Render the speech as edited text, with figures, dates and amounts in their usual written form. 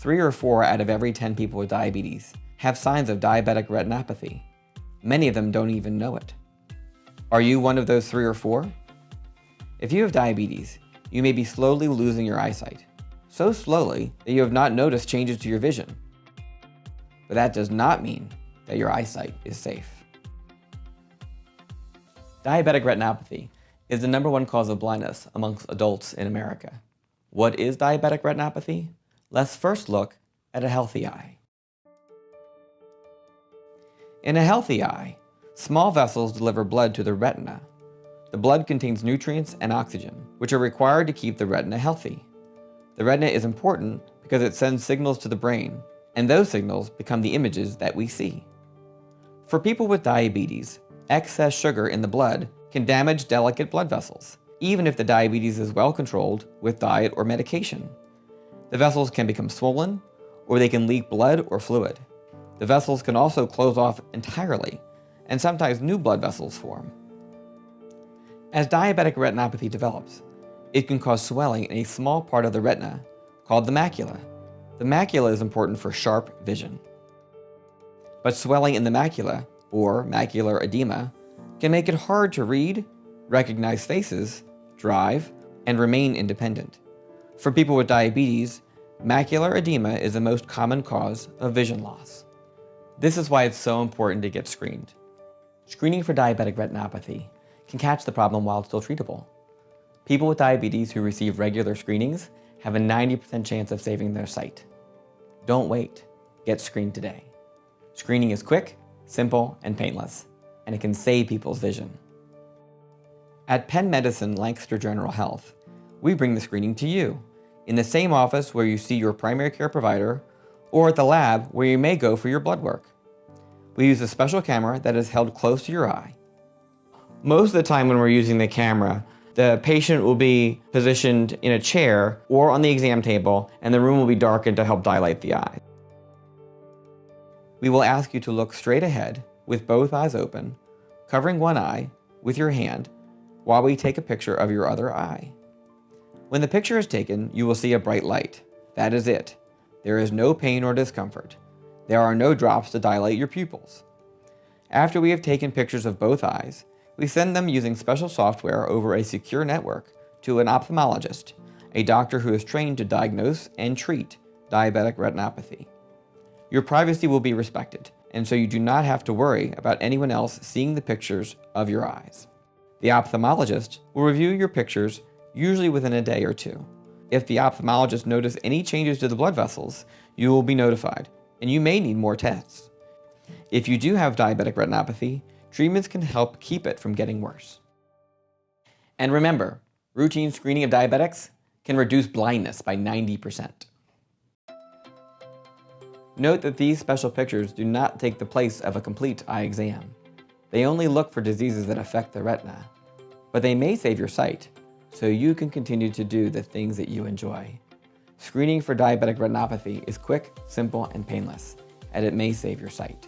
3 or 4 out of every 10 people with diabetes have signs of diabetic retinopathy. Many of them don't even know it. Are you one of those 3 or 4? If you have diabetes, you may be slowly losing your eyesight. So slowly that you have not noticed changes to your vision. But that does not mean that your eyesight is safe. Diabetic retinopathy is the #1 cause of blindness amongst adults in America. What is diabetic retinopathy? Let's first look at a healthy eye. In a healthy eye, small vessels deliver blood to the retina. The blood contains nutrients and oxygen, which are required to keep the retina healthy. The retina is important because it sends signals to the brain, and those signals become the images that we see. For people with diabetes, excess sugar in the blood can damage delicate blood vessels, even if the diabetes is well controlled with diet or medication. The vessels can become swollen, or they can leak blood or fluid. The vessels can also close off entirely, and sometimes new blood vessels form. As diabetic retinopathy develops, it can cause swelling in a small part of the retina called the macula. The macula is important for sharp vision. But swelling in the macula, or macular edema, can make it hard to read, recognize faces, drive, and remain independent. For people with diabetes, macular edema is the most common cause of vision loss. This is why it's so important to get screened. Screening for diabetic retinopathy can catch the problem while it's still treatable. People with diabetes who receive regular screenings have a 90% chance of saving their sight. Don't wait. Get screened today. Screening is quick, simple, and painless, and it can save people's vision. At Penn Medicine Lancaster General Health, we bring the screening to you, in the same office where you see your primary care provider, or at the lab where you may go for your blood work. We use a special camera that is held close to your eye. Most of the time when we're using the camera, the patient will be positioned in a chair or on the exam table, and the room will be darkened to help dilate the eye. We will ask you to look straight ahead with both eyes open, covering one eye with your hand while we take a picture of your other eye. When the picture is taken, you will see a bright light. That is it. There is no pain or discomfort. There are no drops to dilate your pupils. After we have taken pictures of both eyes, we send them using special software over a secure network to an ophthalmologist, a doctor who is trained to diagnose and treat diabetic retinopathy. Your privacy will be respected, and so you do not have to worry about anyone else seeing the pictures of your eyes. The ophthalmologist will review your pictures usually within a day or two. If the ophthalmologist notices any changes to the blood vessels, you will be notified, and you may need more tests. If you do have diabetic retinopathy, treatments can help keep it from getting worse. And remember, routine screening of diabetics can reduce blindness by 90%. Note that these special pictures do not take the place of a complete eye exam. They only look for diseases that affect the retina, but they may save your sight, so you can continue to do the things that you enjoy. Screening for diabetic retinopathy is quick, simple, and painless, and it may save your sight.